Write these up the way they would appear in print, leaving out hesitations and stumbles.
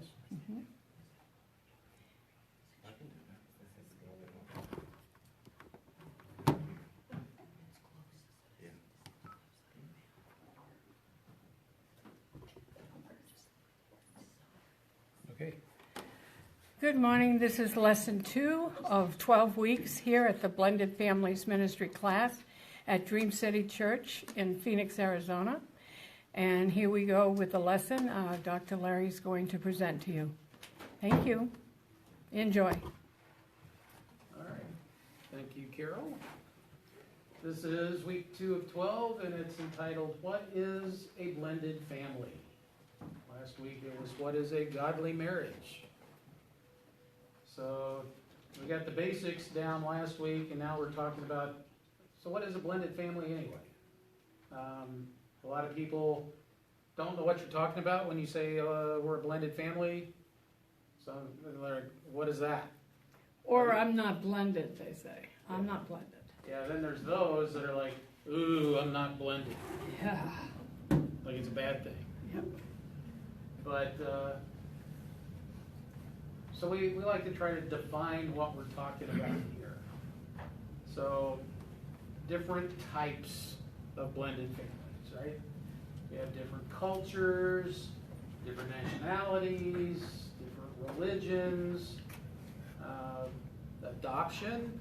Yes. Mhm. Okay. Good morning. This is lesson 2 of 12 weeks here at the Blended Families Ministry class at Dream City Church in Phoenix, Arizona. And here we go with the lesson Dr. Larry is going to present to you. Thank you. Enjoy. All right. Thank you, Carol. This is week 2 of 12, and it's entitled, What is a Blended Family? Last week it was, What is a Godly Marriage? So we got the basics down last week, and now we're talking about, so what is a blended family anyway? A lot of people don't know what you're talking about when you say we're a blended family. So they're like, what is that? Or I'm not blended, they say. I'm not blended. Yeah, then there's those that are like, ooh, I'm not blended. Yeah. Like it's a bad thing. Yep. But, so we like to try to define what we're talking about here. So, different types of blended families, right? We have different cultures, different nationalities, different religions. Adoption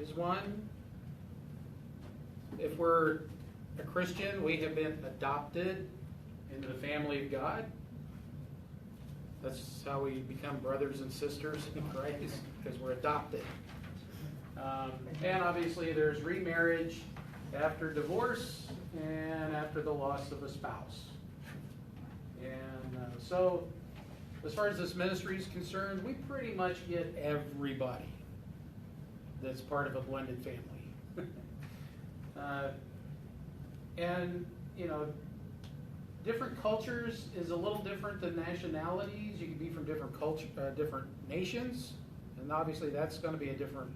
is one. If we're a Christian, we have been adopted into the family of God. That's how we become brothers and sisters in Christ, because we're adopted. And obviously there's remarriage after divorce and after the loss of a spouse. And so as far as this ministry is concerned, we pretty much get everybody that's part of a blended family. And, you know, different cultures is a little different than nationalities. You can be from different culture, different nations, and obviously that's going to be a different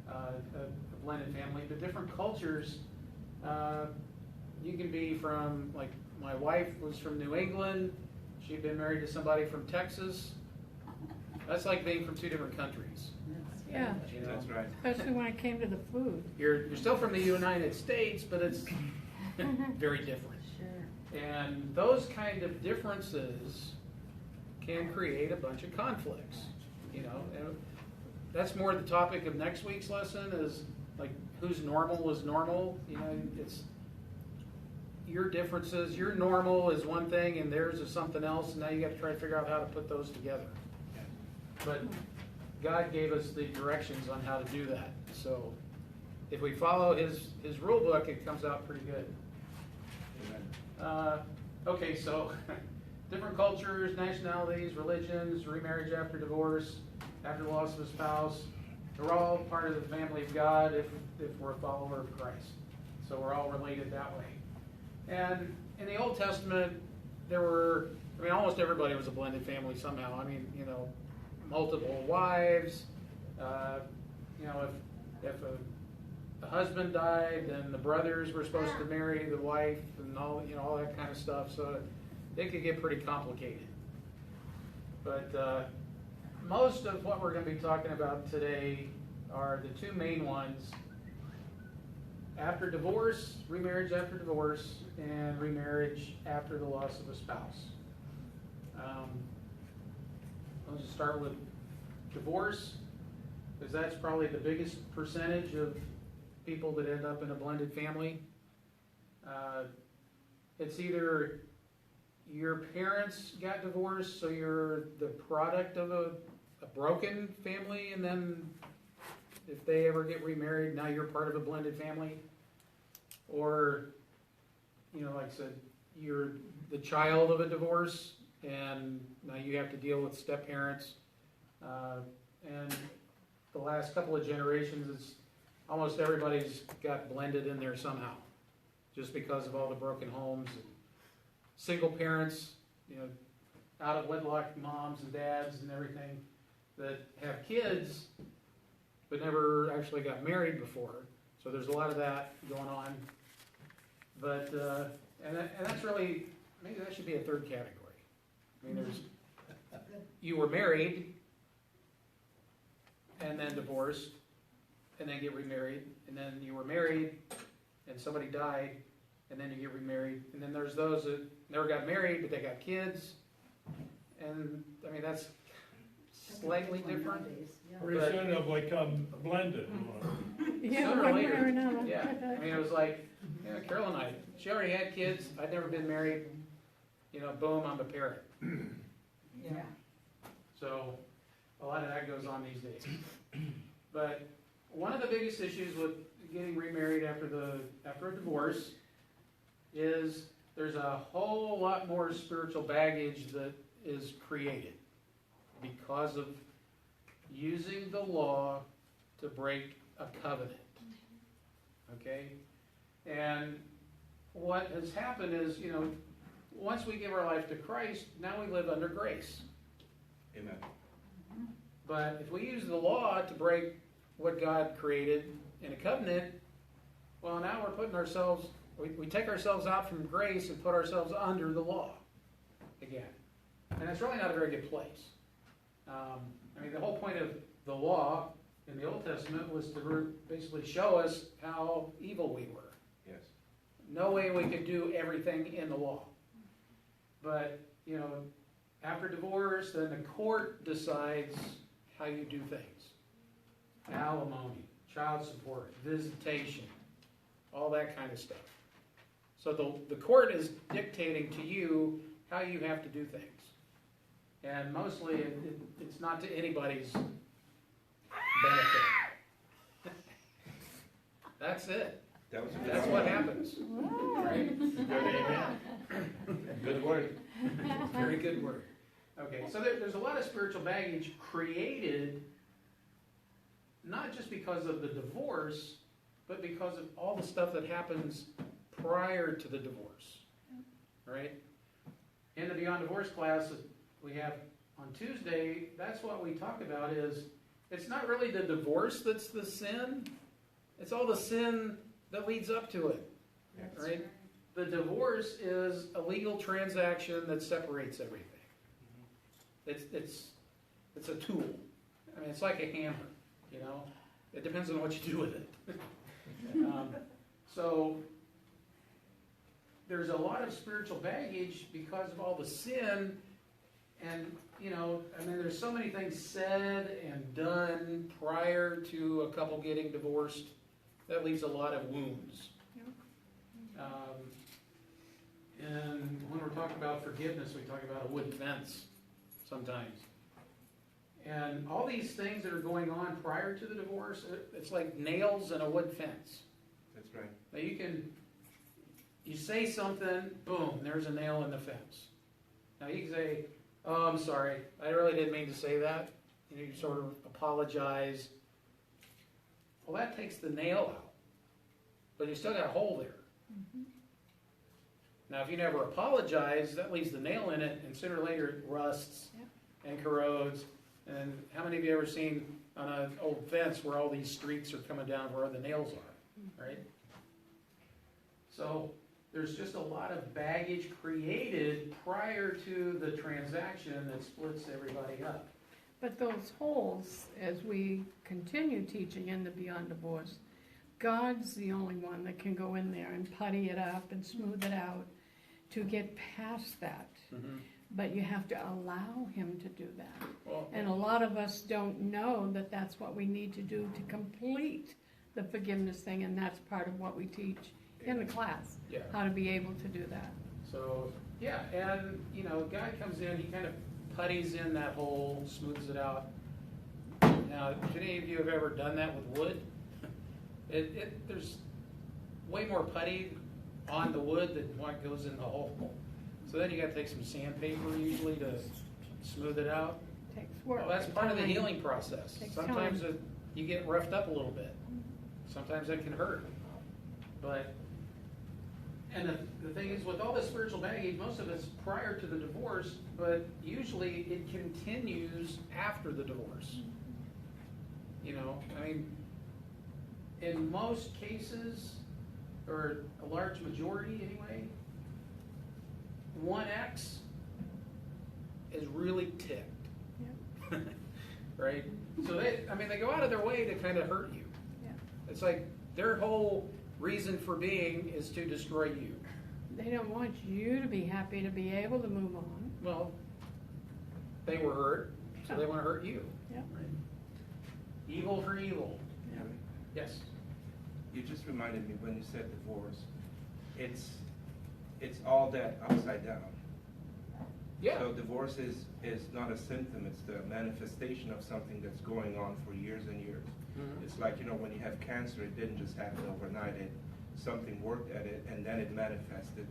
a blended family. But different cultures, you can be from, like my wife was from New England. She'd been married to somebody from Texas. That's like being from 2 different countries. Yeah. You know? That's right. Especially when it came to the food. You're still from the United States, but it's very different. Sure. And those kind of differences can create a bunch of conflicts, you know. And that's more the topic of next week's lesson is like who's normal is normal. You know, it's your differences. Your normal is one thing and theirs is something else, and now you got to try to figure out how to put those together. But God gave us the directions on how to do that. So if we follow his rule book, it comes out pretty good. Okay, so different cultures, nationalities, religions, remarriage after divorce, after the loss of a spouse, they're all part of the family of God if we're a follower of Christ. So we're all related that way. And in the Old Testament, almost everybody was a blended family somehow. I mean, you know, multiple wives. You know, if the husband died, then the brothers were supposed to marry the wife, and all that kind of stuff. So it could get pretty complicated. But most of what we're going to be talking about today are the 2 main ones: after divorce, remarriage after divorce, and remarriage after the loss of a spouse. I'll just start with divorce, because that's probably the biggest percentage of people that end up in a blended family. It's either your parents got divorced, so you're the product of a broken family, and then if they ever get remarried, now you're part of a blended family. Or, you know, like I said, you're the child of a divorce, and now you have to deal with step parents. And the last couple of generations, it's almost everybody's got blended in there somehow, just because of all the broken homes and single parents, you know, out of wedlock moms and dads and everything that have kids but never actually got married before. So there's a lot of that going on. But and that's really, maybe that should be a third category. I mean, you were married, and then divorced, and then get remarried, and then you were married, and somebody died, and then you get remarried, and then there's those that never got married, but they got kids, and, I mean, that's slightly different. Pretty soon it'll become blended. Yeah, Sooner or one way later. or another. Yeah, I mean, it was like, Carol and I, she already had kids, I'd never been married, boom, I'm a parent. Yeah. So, a lot of that goes on these days. But one of the biggest issues with getting remarried after a divorce is there's a whole lot more spiritual baggage that is created because of using the law to break a covenant. Okay? And what has happened is, once we give our life to Christ, now we live under grace. Amen. But if we use the law to break what God created in a covenant, well, now we're putting ourselves, we take ourselves out from grace and put ourselves under the law again. And that's really not a very good place. I mean, the whole point of the law in the Old Testament was to basically show us how evil we were. Yes. No way we could do everything in the law. But, after divorce, then the court decides how you do things. Alimony, child support, visitation, all that kind of stuff. So the court is dictating to you how you have to do things. And mostly it's not to anybody's benefit. That's it. That's what happens. Right? Good, amen. Good word. Very good word. Okay, so there's a lot of spiritual baggage created, not just because of the divorce, but because of all the stuff that happens prior to the divorce. Right? In the Beyond Divorce class that we have on Tuesday, that's what we talk about is, it's not really the divorce that's the sin, it's all the sin that leads up to it. Yes. Right? The divorce is a legal transaction that separates everything. It's a tool. I mean, it's like a hammer, It depends on what you do with it. So there's a lot of spiritual baggage because of all the sin, and there's so many things said and done prior to a couple getting divorced that leaves a lot of wounds. And when we're talking about forgiveness, we talk about a wood fence sometimes. And all these things that are going on prior to the divorce, it's like nails in a wood fence. That's right. Now you say something, boom, there's a nail in the fence. Now you can say, oh, I'm sorry, I really didn't mean to say that. You sort of apologize. Well, that takes the nail out. But you still got a hole there. Mm-hmm. Now, if you never apologize, that leaves the nail in it, and sooner or later it rusts and corrodes. And how many of you ever seen on an old fence where all these streaks are coming down where the nails are, right? So there's just a lot of baggage created prior to the transaction that splits everybody up. But those holes, as we continue teaching in the Beyond Divorce, God's the only one that can go in there and putty it up and smooth it out to get past that. Mm-hmm. But you have to allow Him to do that. Well, And a lot of us don't know that that's what we need to do to complete the forgiveness thing, and that's part of what we teach in the class, yeah. how to be able to do that. So, yeah, and, God comes in, He kind of putties in that hole, smooths it out. Now, if any of you have ever done that with wood, there's way more putty on the wood than what goes in the hole. So then you got to take some sandpaper usually to smooth it out. Takes work. Well, that's part of the time. healing process. Takes Sometimes time. you get roughed up a little bit. Sometimes it can hurt. And the thing is, with all this spiritual baggage, most of it's prior to the divorce, but usually it continues after the divorce. I mean, in most cases, or a large majority anyway, one ex is really ticked. Right? So they go out of their way to kind of hurt you. Yeah. It's like their whole reason for being is to destroy you. They don't want you to be happy to be able to move on. Well, they were hurt, so they want to hurt you. Yeah. Right? Evil for evil. Yeah. Yes. You just reminded me when you said divorce, it's all that upside down. Yeah. So divorce is not a symptom, it's the manifestation of something that's going on for years and years. Mhm. It's like, when you have cancer, it didn't just happen overnight. Something worked at it and then it manifested.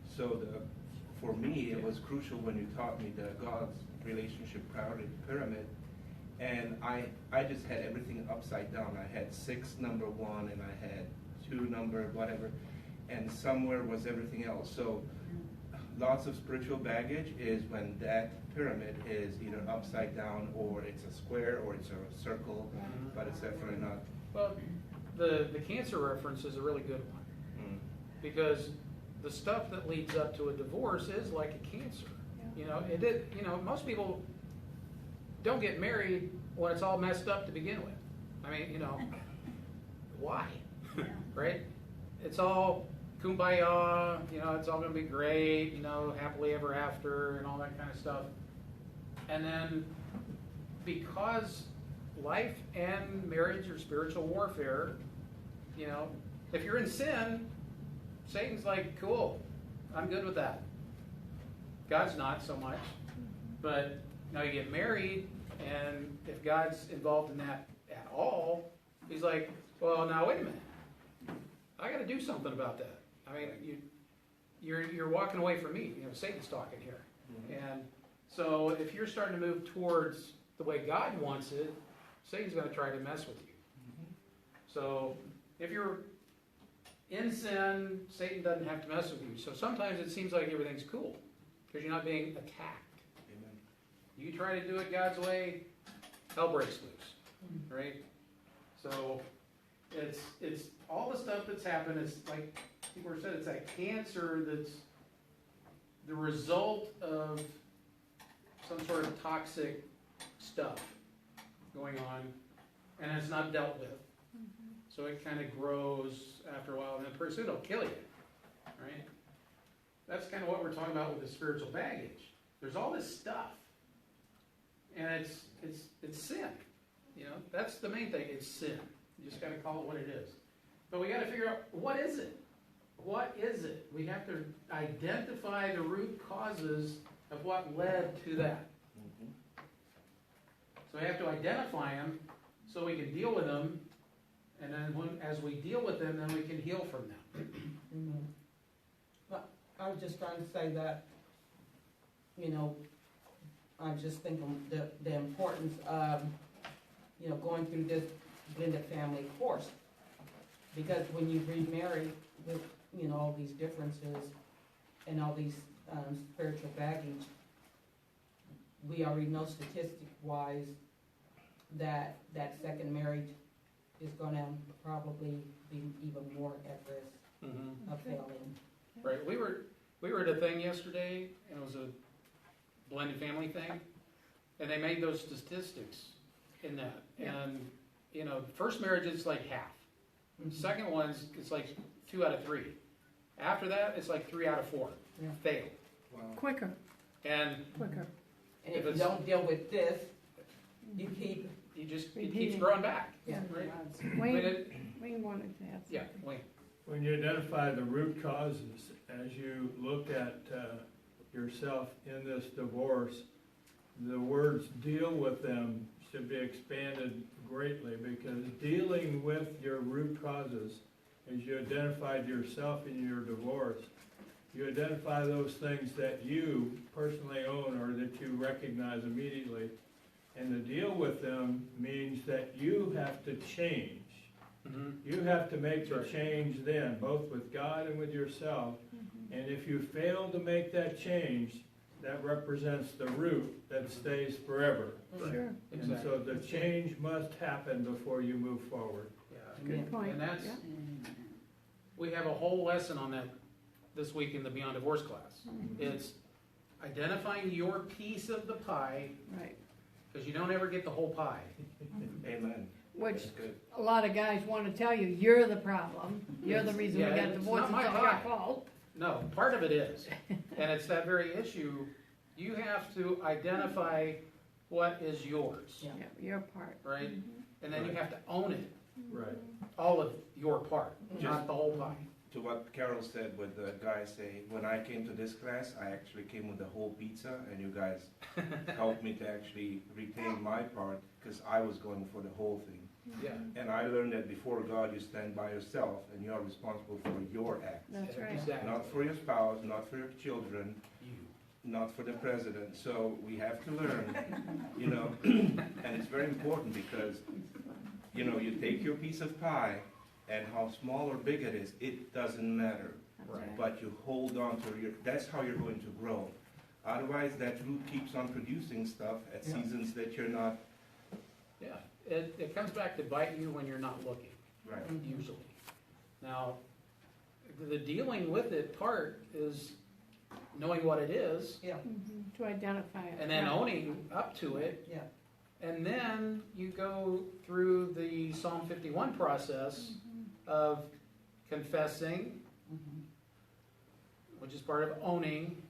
So for me, it was crucial when you taught me the God's relationship pyramid. And I just had everything upside down. I had 6 number 1 and I had 2 number whatever, and somewhere was everything else. So lots of spiritual baggage is when that pyramid is either upside down or it's a square or it's a circle, but it's definitely not. Well, the cancer reference is a really good one, because the stuff that leads up to a divorce is like a cancer. Most people don't get married when it's all messed up to begin with. I mean, why? Right? It's all kumbaya, it's all going to be great, happily ever after and all that kind of stuff. And then because life and marriage are spiritual warfare, if you're in sin, Satan's like, cool, I'm good with that. God's not so much. But now you get married, and if God's involved in that at all, he's like, well, now wait a minute. I got to do something about that. I mean, you're walking away from me. Satan's talking here. And so if you're starting to move towards the way God wants it, Satan's going to try to mess with you. So if you're in sin, Satan doesn't have to mess with you. So sometimes it seems like everything's cool because you're not being attacked. Amen. You try to do it God's way, hell breaks loose, right? So it's all the stuff that's happened. It's like people said, it's that cancer that's the result of some sort of toxic stuff going on, and it's not dealt with. So it kind of grows after a while, and then pretty soon it'll kill you, right? That's kind of what we're talking about with the spiritual baggage. There's all this stuff, and it's sin. That's the main thing. It's sin. You just got to call it what it is. But we got to figure out, what is it? What is it? We have to identify the root causes of what led to that. So we have to identify them so we can deal with them, and then as we deal with them, then we can heal from them. Amen. Well, I was just trying to say that, I'm just thinking the importance of, going through this blended family course. Because when you remarry with, all these differences and all these spiritual baggage, we already know statistic-wise that second marriage is going to probably be even more at risk of failing. Right. We were at a thing yesterday, and it was a blended family thing, and they made those statistics in that. Yeah. And first marriage is like half. Second one's it's like 2 out of 3. After that, it's like 3 out of 4 fail. Wow. Quicker. And Quicker. And if you don't deal with this, it it Repeating. keeps growing back. Yeah. Right. Wayne wanted to add something. Yeah. Wayne. When you identify the root causes, as you look at yourself in this divorce, the words deal with them should be expanded greatly, because dealing with your root causes, as you identified yourself in your divorce, you identify those things that you personally own or that you recognize immediately. And to deal with them means that you have to change. You have to make the change then, both with God and with yourself. And if you fail to make that change, that represents the root that stays forever. Sure. And so the change must happen before you move forward. Yeah. Good point. And that's Yeah. we have a whole lesson on that this week in the Beyond Divorce class. It's identifying your piece of the pie, Right. because you don't ever get the whole pie. Amen. Which That's good. a lot of guys want to tell you, you're the problem. You're the reason we Yeah, got it's divorced. not It's my all your pie. fault. No, part of it is. And it's that very issue. You have to identify what is yours, Yeah. Yeah, your part. right? And then you Right. have to own it, Right. all of your part, not Just- the whole pie. To what Carol said with the guy say, when I came to this class, I actually came with the whole pizza, and you guys helped me to actually retain my part, because I was going for the whole thing. Yeah. And I learned that before God, you stand by yourself, and you are responsible for your acts. That's right. Exactly. Not for your spouse, not for your children, You. not for the president. So we have to learn, you know, and it's very important because, you know, you take your piece of pie, and how small or big it is, it doesn't matter. That's Right. right. But you hold on to your, that's how you're going to grow. Otherwise, that root keeps on producing stuff at Yeah. seasons that you're not, Yeah. It comes back to bite you when you're not looking, right. usually. Now, the dealing with it part is knowing what it is, Yeah, To identify it. and then Yeah. owning up to it. yeah. And then you go through the Psalm 51 process of confessing, Mhm. which is part of owning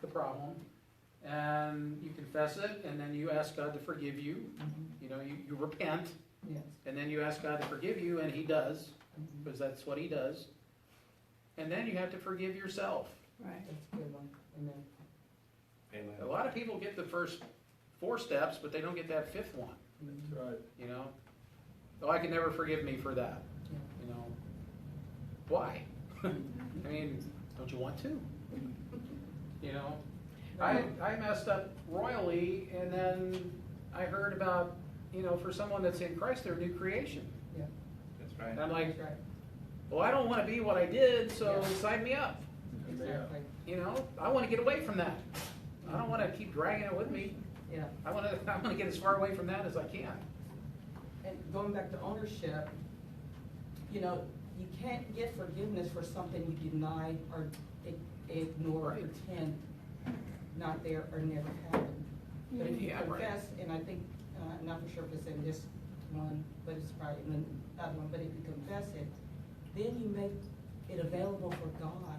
the problem. And you confess it, and then you ask God to forgive you. Mhm. You know, you repent, Yes. and then you ask God to forgive you, and He does, Mhm. because that's what He does. And then you have to forgive yourself. Right. That's a good one. Amen. Amen. A lot of people get the first 4 steps, but they don't get that 5th one, That's right. you know? Oh, I can never forgive me for that, Yeah. you know? Why? I mean, don't you want to? You know? I messed up royally, and then I heard about, you know, for someone that's in Christ, they're a new creation. That's And right. I'm like, That's right. well, I don't want to be what I did, so Yeah. sign me up. Exactly. You know, I want to get away from that. I don't want to keep dragging it with me. Yeah. I want to get as far away from that as I can. And going back to ownership, you know, you can't get forgiveness for something you deny or ignore or Right. pretend not there or never happened. But if you Yeah, right. confess, and I think, I'm not for sure if it's in this one, but it's probably in the other one, but if you confess it, then you make it available for God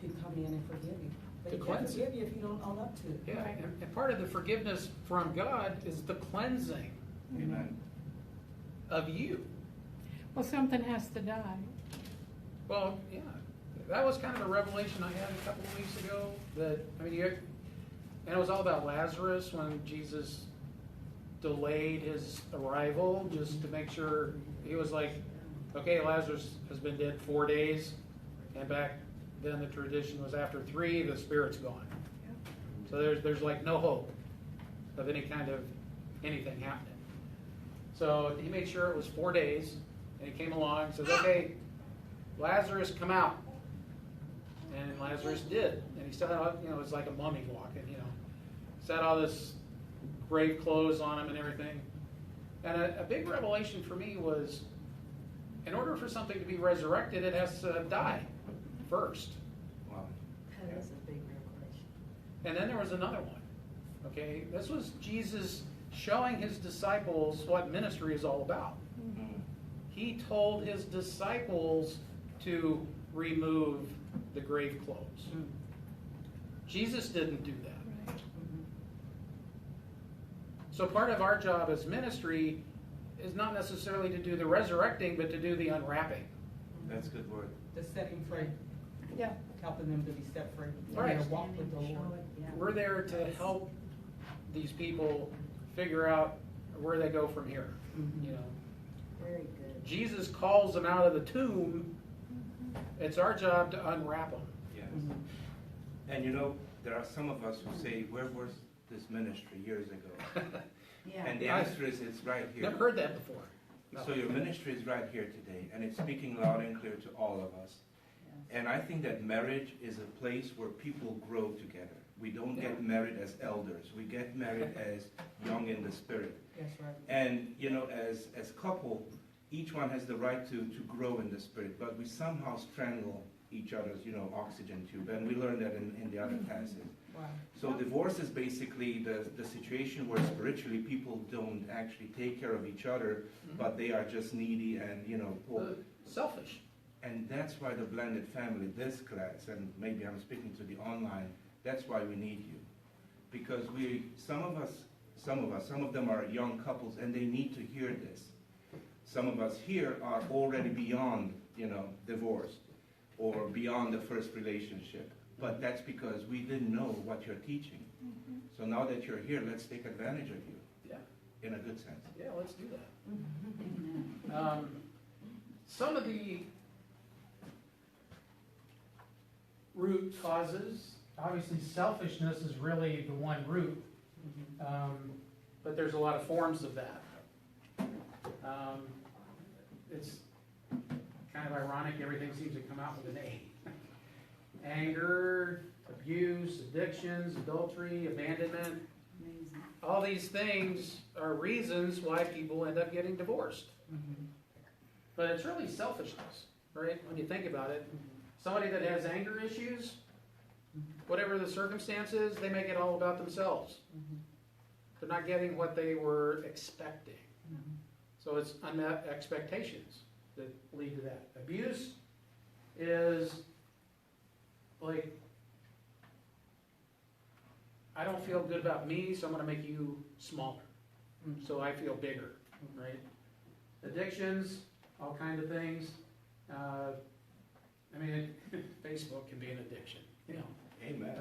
to come in and forgive you. But To He can't cleanse you. forgive you if you don't own up to it. Yeah, and part of the forgiveness from God is the cleansing Amen. of you. Well, something has to die. Well, yeah, that was kind of a revelation I had a couple of weeks ago. That I mean, and it was all about Lazarus when Jesus delayed his arrival just to make sure. He was like, okay, Lazarus has been dead 4 days, and back then the tradition was after 3, the spirit's gone. So there's like no hope of any kind of anything happening. So he made sure it was 4 days, and he came along and says, okay, Lazarus, come out. And Lazarus did. And he set out, you know, it was like a mummy walking, you know. Set all this grave clothes on him and everything. And a big revelation for me was, in order for something to be resurrected, it has to die first. Wow. That is a big revelation. And then there was another one. Okay, this was Jesus showing his disciples what ministry is all about. Mm. He told his disciples to remove the grave clothes. Mm. Jesus didn't do that. Right. Mhm. So part of our job as ministry is not necessarily to do the resurrecting, but to do the unwrapping. That's a good word. The setting free, Yeah. helping them to be set free. in Right. their walk with the Standing to show Lord. it, yeah. We're there to help these people figure out where they go from here. Mhm. You know, Very good. Jesus calls them out of the tomb. It's our job to unwrap them. Yes. Mhm. And you know, there are some of us who say, where was this ministry years ago? Yeah. And the answer is, it's right here. Never heard that before. No. So your ministry is right here today, and it's speaking loud and clear to all of us. And I think that marriage is a place where people grow together. We don't get married as elders. We get married as young in the spirit. That's right. And, you know, as couple, each one has the right to grow in the spirit, but we somehow strangle each other's, oxygen tube, and we learned that in the other classes. Wow. So divorce is basically the situation where spiritually people don't actually take care of each other, but they are just needy and, poor. Selfish. And that's why the blended family, this class, and maybe I'm speaking to the online, that's why we need you. Because some of them are young couples and they need to hear this. Some of us here are already beyond, divorce or beyond the first relationship. But that's because we didn't know what you're teaching. So now that you're here, let's take advantage of you. Yeah. In a good sense. Yeah, let's do that. Some of the root causes, obviously selfishness is really the one root, but there's a lot of forms of that. It's kind of ironic, everything seems to come out with an A. Anger, abuse, addictions, adultery, abandonment. Amazing. All these things are reasons why people end up getting divorced. But it's really selfishness, right? When you think about it. Somebody that has anger issues, whatever the circumstances, they make it all about themselves. They're not getting what they were expecting. So it's unmet expectations that lead to that. Abuse is like, I don't feel good about me, so I'm going to make you smaller. So I feel bigger, right? Addictions, all kinds of things. Facebook can be an addiction, Amen.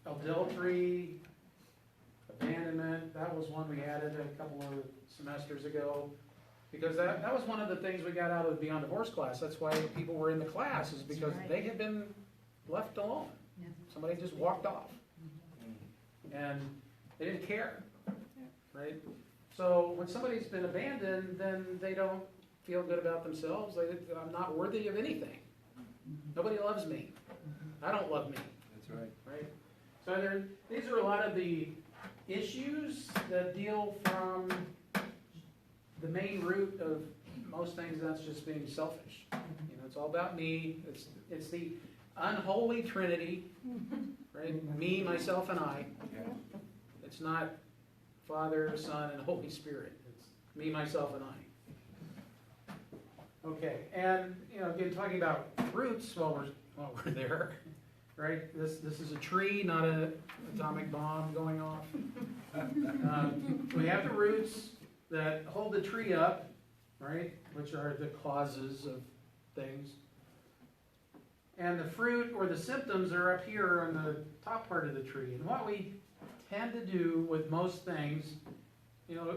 Adultery, abandonment, that was one we added a couple of semesters ago. Because that was one of the things we got out of the Beyond Divorce class. That's why people were in the class, is because right. they had been left alone. Yeah. Somebody just walked off. And they didn't care, right? So when somebody's been abandoned, then they don't feel good about themselves. I'm not worthy of anything. Nobody loves me. I don't love me, That's right. right? So these are a lot of the issues that deal from the main root of most things. That's just being selfish. It's all about me. It's the unholy trinity, right? Me, myself, and I. Yeah. It's not Father, Son, and Holy Spirit. It's me, myself, and I. Okay, and again, talking about roots while we're there, right? This is a tree, not an atomic bomb going off. We have the roots that hold the tree up, right? Which are the causes of things. And the fruit or the symptoms are up here on the top part of the tree. And what we tend to do with most things,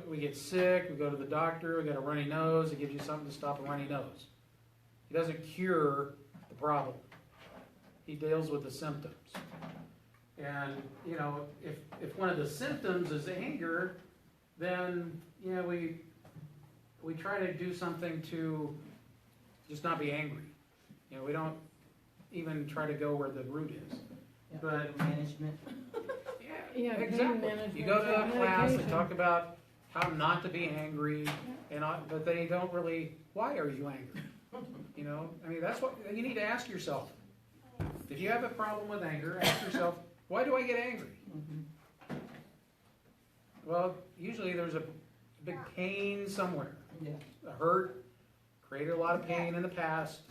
we get sick, we go to the doctor, we got a runny nose, it gives you something to stop a runny nose. He doesn't cure the problem. He deals with the symptoms. And, if one of the symptoms is anger, then, we try to do something to just not be angry. We don't even try to go where the root is. Yeah. But Management. Yeah, pain exactly. management, You go to a class, they medication. talk about how not to be angry, but they don't really, why are you angry? That's what you need to ask yourself. If you have a problem with anger, ask yourself, why do I get angry? Well, usually there's a big pain somewhere. Yeah. A hurt, created a lot of pain in the past,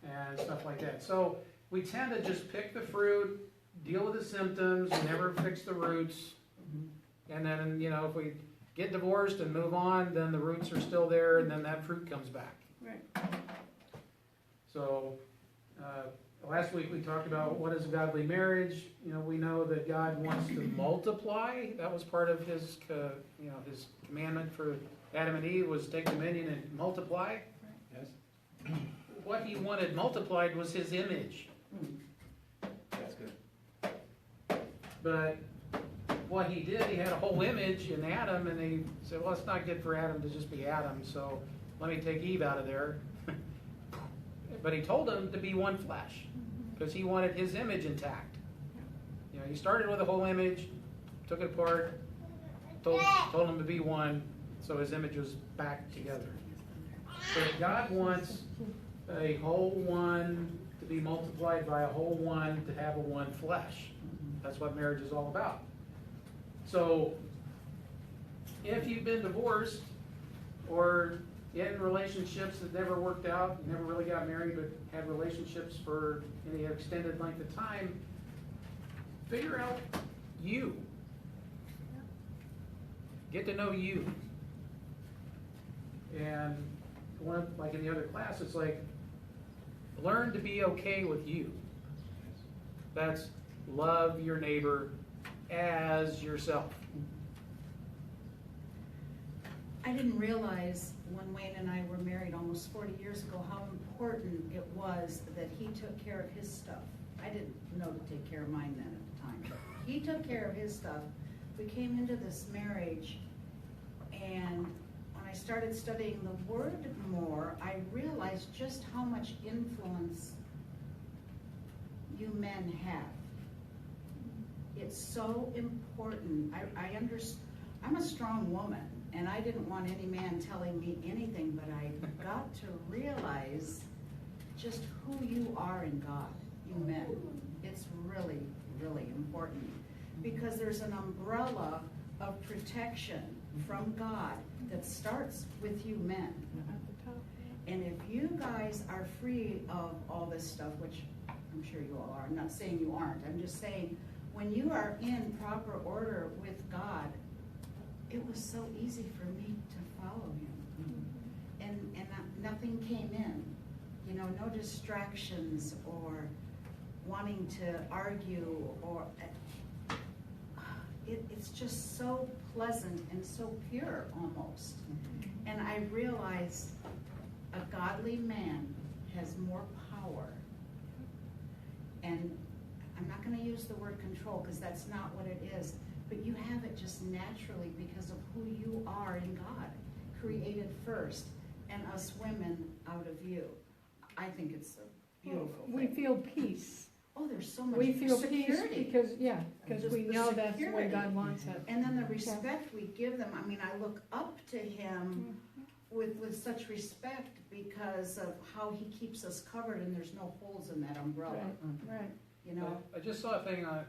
and stuff like that. So we tend to just pick the fruit, deal with the symptoms, and never fix the roots. And then, if we get divorced and move on, then the roots are still there, and then that fruit comes back. Right. So, last week we talked about what is a godly marriage. We know that God wants to multiply. That was part of his commandment for Adam and Eve, was take dominion and multiply. Yes. What he wanted multiplied was his image. That's good. But what he did, he had a whole image in Adam, and he said, well, it's not good for Adam to just be Adam, so let me take Eve out of there. But he told him to be one flesh, because he wanted his image intact. He started with a whole image, took it apart, told him to be one, so his image was back together. So God wants a whole one to be multiplied by a whole one to have a one flesh. That's what marriage is all about. So, if you've been divorced or in relationships that never worked out, you never really got married, but had relationships for any extended length of time, figure out you. Get to know you. And like in the other class, it's like, learn to be okay with you. That's love your neighbor as yourself. I didn't realize when Wayne and I were married almost 40 years ago how important it was that he took care of his stuff. I didn't know to take care of mine then at the time, but he took care of his stuff. We came into this marriage, and when I started studying the Word more, I realized just how much influence you men have. It's so important. I'm a strong woman, and I didn't want any man telling me anything, but I got to realize just who you are in God, you men. It's really, really important, because there's an umbrella of protection from God that starts with you men. And if you guys are free of all this stuff, which I'm sure you all are, I'm not saying you aren't, I'm just saying, when you are in proper order with God, it was so easy for me to follow him. And nothing came in, no distractions or wanting to argue, or it's just so pleasant and so pure almost. And I realized a godly man has more power. And I'm not going to use the word control, because that's not what it is, but you have it just naturally because of who you are in God, created first, and us women out of you. I think it's a beautiful We thing. feel peace. Oh, there's so much We feel peace security. because Just we the know that's the way security. God wants it. And then the respect we give them. I mean, I look up to him with such respect because of how he keeps us covered, and there's no holes in that umbrella. Right. I just saw a thing on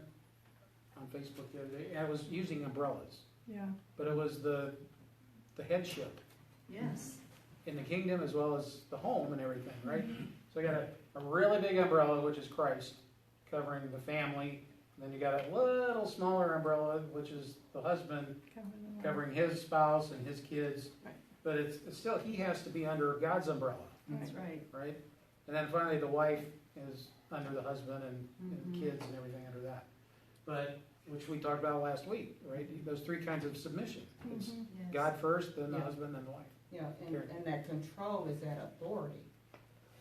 Facebook the other day. I was using umbrellas, Yeah. but it was the headship Yes. in the kingdom as well as the home and everything, right? So I got a really big umbrella, which is Christ, covering the family. And then you got a little smaller umbrella, which is the husband, covering his spouse and his kids. Right. But it's still, he has to be under God's umbrella, That's right. right? And then finally, the wife is under the husband and kids and everything under that. But, which we talked about last week, right? Those three kinds of submission. It's Yes. God first, then the Yeah. husband, then the wife. Yeah, Karen. and that control is that authority.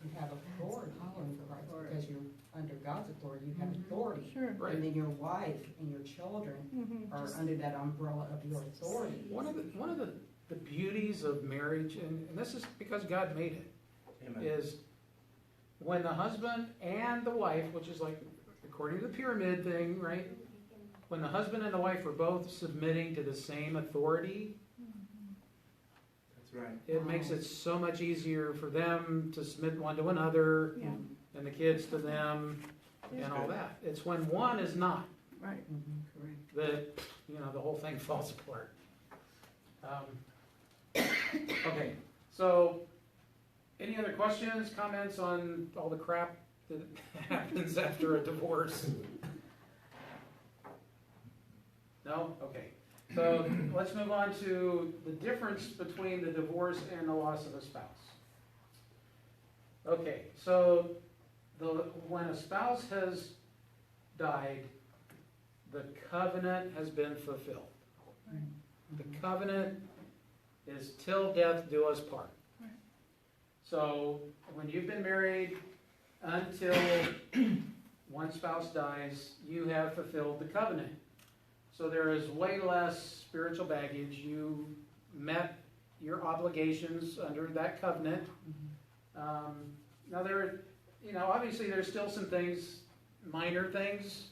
You have authority in Christ, because you're under God's authority, you have authority. Sure. Right. And then your wife and your children are under that umbrella of your authority. One of the beauties of marriage, and this is because God made it, Amen. is when the husband and the wife, which is like according to the pyramid thing, right? When the husband and the wife are both submitting to the same authority, That's right. it makes it so much easier for them to submit one to another, Yeah. and the kids to them, and all that. It's when one is not Right. Correct. that, the whole thing falls apart. Okay, so any other questions, comments on all the crap that happens after a divorce? No? Okay. So let's move on to the difference between the divorce and the loss of a spouse. Okay, so when a spouse has died, the covenant has been fulfilled. The covenant is till death do us part. So when you've been married until one spouse dies, you have fulfilled the covenant. So there is way less spiritual baggage. You met your obligations under that covenant. Now obviously there's still some things, minor things,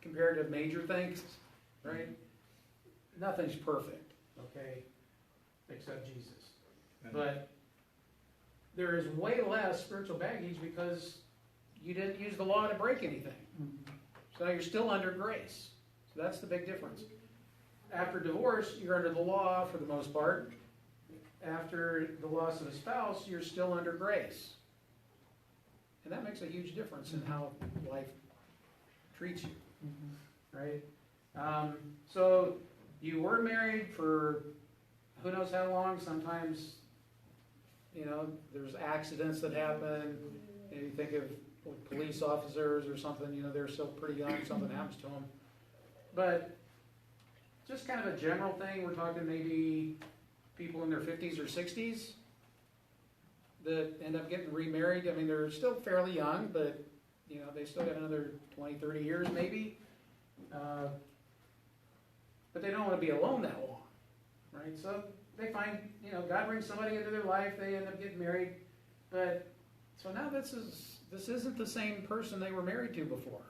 compared to major things, right? Nothing's perfect, okay, except Jesus. But there is way less spiritual baggage because you didn't use the law to break anything. So you're still under grace. So that's the big difference. After divorce, you're under the law for the most part. After the loss of a spouse, you're still under grace. And that makes a huge difference in how life treats you, right? So you were married for who knows how long. Sometimes, you know, there's accidents that happen. You think of police officers or something, you know, they're still pretty young, something happens to them. But just kind of a general thing, we're talking maybe people in their 50s or 60s that end up getting remarried. I mean, they're still fairly young, but, you know, they still got another 20, 30 years maybe. But they don't want to be alone that long, right? So they find, you know, God brings somebody into their life, they end up getting married. But, so now this isn't the same person they were married to before.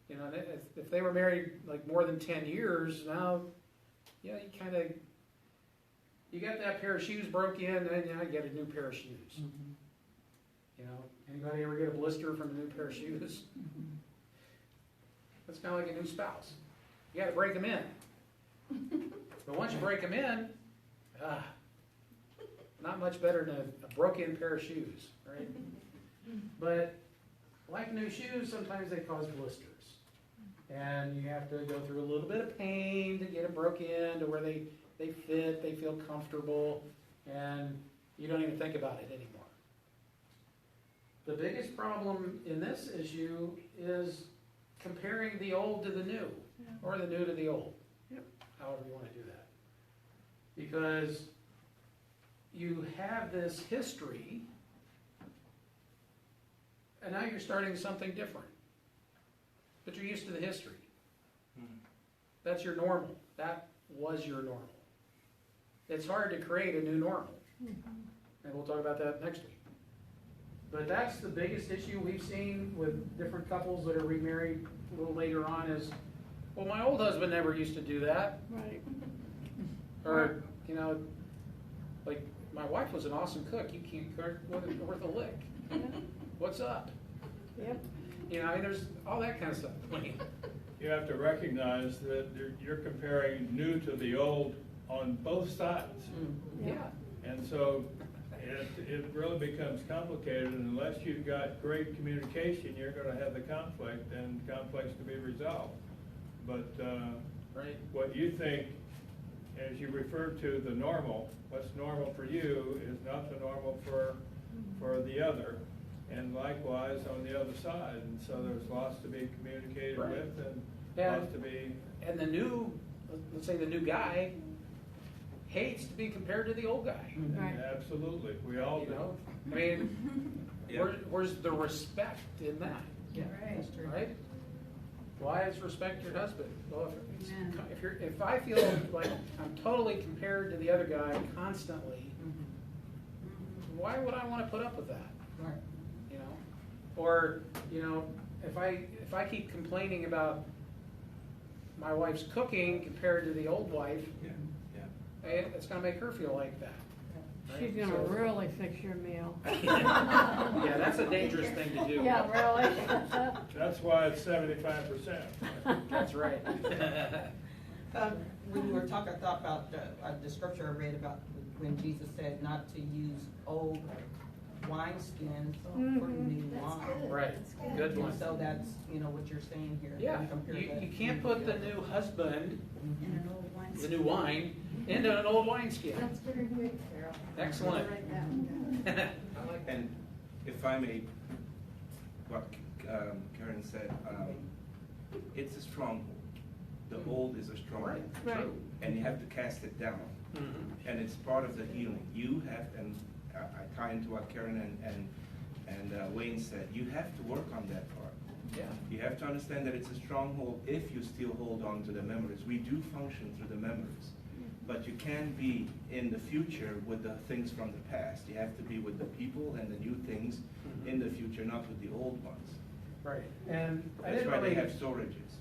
You know, if they were married like more than 10 years, now, yeah, you got that pair of shoes broke in, and then you get a new pair of shoes. You know, anybody ever get a blister from a new pair of shoes? That's kind of like a new spouse. You got to break them in. But once you break them in, not much better than a broken pair of shoes, right? But like new shoes, sometimes they cause blisters. And you have to go through a little bit of pain to get them broken in to where they fit, they feel comfortable, and you don't even think about it anymore. The biggest problem in this issue is comparing the old to the new, or the new to the old, however you want to do that. Because you have this history, and now you're starting something different. But you're used to the history. That's your normal. That was your normal. It's hard to create a new normal. And we'll talk about that next week. But that's the biggest issue we've seen with different couples that are remarried a little later on is, well, my old husband never used to do that. Right. Or, you know, like, my wife was an awesome cook. You can't cook worth a lick. What's up? Yep. You know, I mean, there's all that kind of stuff. You have to recognize that you're comparing new to the old on both sides. Yeah. And so it really becomes complicated, and unless you've got great communication, you're going to have the conflict, and conflicts to be resolved. But Right. what you think, as you refer to the normal, what's normal for you is not the normal for the other. And likewise on the other side, and so there's lots to be communicated Right. with, and lots to be. And the new, let's say the new guy, hates to be compared to the old guy. Right. Absolutely, we all You do. know, I mean, where's the respect in that, Yeah, Right. that's true. right? Why is respect your husband? Well, Amen. if I feel like I'm totally compared to the other guy constantly, why would I want to put up with that? Right. You know, or you know, if I keep complaining about my wife's cooking compared to the old wife, it's going to make her feel like that. Right? She's gonna So- really fix your meal. Yeah, that's a dangerous thing to do. Yeah, really. That's why it's 75%. That's right. When you were talking, I thought about the scripture I read about when Jesus said not to use old wineskins for new wine. Right. Good one. And so that's, you know, what you're saying here. Yeah, Compare that you can't put the new husband, In an old wine. the new wine, into an old wineskin. That's very good, Carol. Excellent. Write that one down. I like that. And if I may, what Karen said, it's a stronghold. The old is a stronghold. Right. And you have to cast it down. Mhm. And it's part of the healing. You have, and I tie into what Karen and Wayne said, you have to work on that part. Yeah. You have to understand that it's a stronghold if you still hold on to the memories. We do function through the memories. But you can't be in the future with the things from the past. You have to be with the people and the new things in the future, not with the old ones. Right. And I That's didn't why they really, have storages.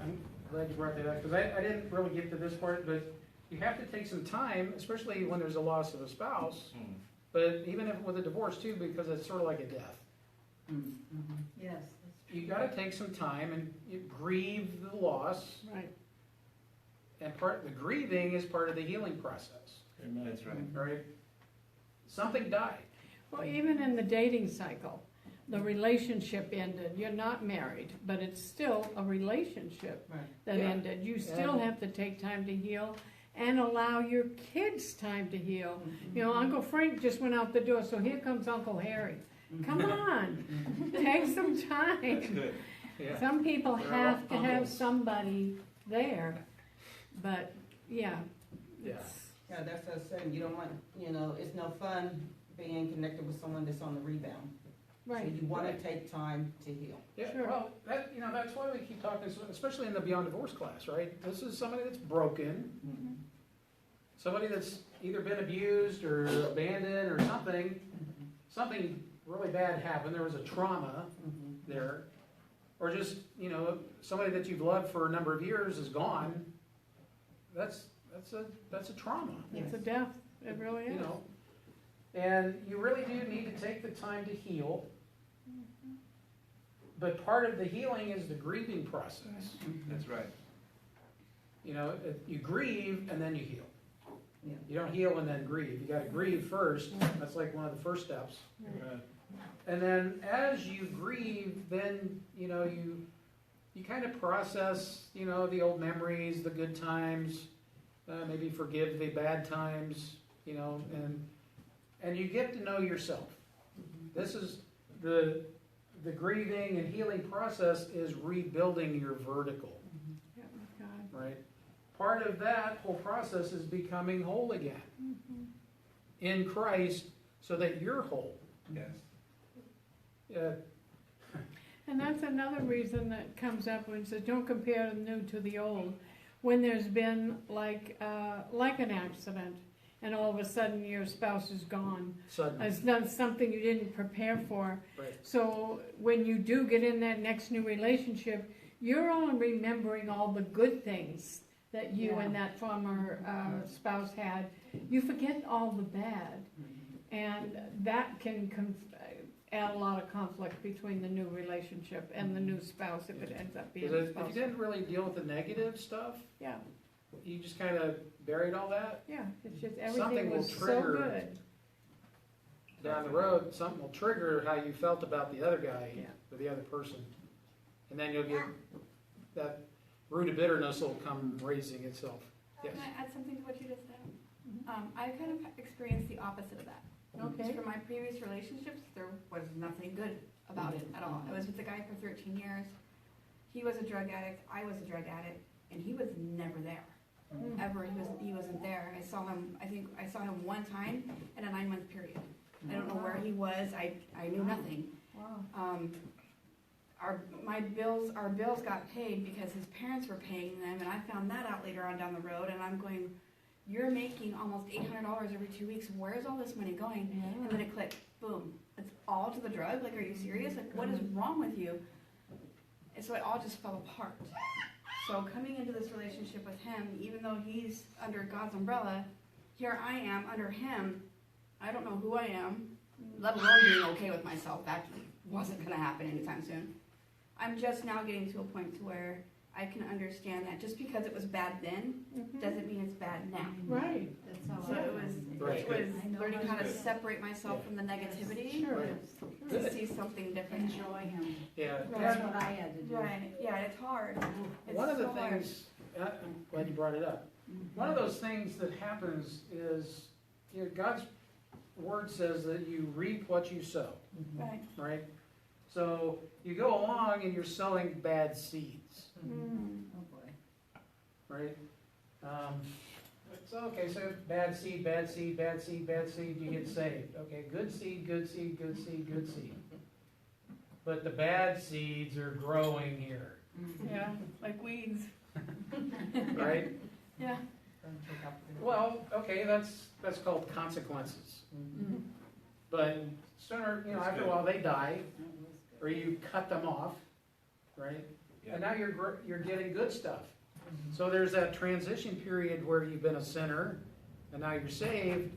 I'm glad you brought that up, because I didn't really get to this part, but you have to take some time, especially when there's a loss of a spouse, But even if with a divorce too, because it's sort of like a death. Yes, that's true. You gotta take some time and you grieve the loss, Right. and the grieving is part of the healing process, Amen. That's right. right? Something died. Well, even in the dating cycle, the relationship ended. You're not married, but it's still a relationship Right. that Yeah. ended. You still And- have to take time to heal and allow your kids time to heal. You know, Uncle Frank just went out the door, so here comes Uncle Harry. Come on, take some That's time. good. Yeah. Some people They're have to have uncles. somebody there, but, yeah. Yeah. Yeah, that's what I'm saying, you don't want, you know, it's no fun being connected with someone that's on the rebound. Right. So you wanna Right. take time to heal. Yeah, Sure. well, that's why we keep talking, especially in the Beyond Divorce class, right? This is somebody that's broken, somebody that's either been abused or abandoned or something really bad happened, there was a trauma there, or just, somebody that you've loved for a number of years is gone. That's a trauma, It's a death, it really you is. know? And you really do need to take the time to heal. But part of the healing is the grieving process. That's right. You grieve and then you heal. Yeah. You don't heal and then grieve. You gotta grieve first. That's like one of the first steps. Amen. And then as you grieve, then, you kind of process, the old memories, the good times, maybe forgive the bad times, and you get to know yourself. This is the grieving and healing process is rebuilding your vertical, Yeah, with God. right? Part of that whole process is becoming whole again in Christ so that you're whole. Yes. Yeah, And that's another reason that comes up when it says, don't compare the new to the old. When there's been like an accident, and all of a sudden your spouse is gone, suddenly, has done something you didn't prepare for. right? So when you do get in that next new relationship, you're only remembering all the good things that you and that former spouse had. You forget all the bad, and that can add a lot of conflict between the new relationship and the new spouse if it ends up being Because a if spouse. you didn't really deal with the negative stuff, Yeah, you just kind of buried all that, yeah, it's just Something everything will was so trigger- good. down the road, something will trigger how you felt about the other guy Yeah. or the other person. And then you'll get, that root of bitterness will come raising itself. Yes. Can I add something to what you just said? I kind of experienced the opposite of that. Okay. For my previous relationships, there was nothing good about it at all. I was with a guy for 13 years. He was a drug addict, I was a drug addict, and he was never there. Ever, he wasn't there. I saw him one time in a 9-month period. I don't know where he was, I knew nothing. Wow. Our bills got paid because his parents were paying them, and I found that out later on down the road, and I'm going, you're making almost $800 every 2 weeks, where's all this money going? And then it clicked, boom, it's all to the drug, like, are you serious? Like, what is wrong with you? And so it all just fell apart. So coming into this relationship with him, even though he's under God's umbrella, here I am under him, I don't know who I am, let alone being okay with myself, that wasn't gonna happen anytime soon. I'm just now getting to a point to where I can understand that just because it was bad then, doesn't mean it's bad now. Right. That's how So I it was Right. I know learning how to Good. separate myself from the negativity Sure. to see something different. enjoy him. Yeah. That's what I had to do. Right, yeah, it's hard. It's One of the so hard. things, I'm glad you brought it up. One of those things that happens is, God's word says that you reap what you sow, Right. right? So you go along and you're sowing bad seeds, Oh, boy. right? Okay, so bad seed, bad seed, bad seed, bad seed, you get saved. Okay, good seed, good seed, good seed, good seed. But the bad seeds are growing here, Yeah, like weeds. right? Yeah. Well, okay, that's called consequences. But sooner, That's after a good. while, they die, or you cut them off, right? Yeah. And now you're getting good stuff. So there's that transition period where you've been a sinner, and now you're saved.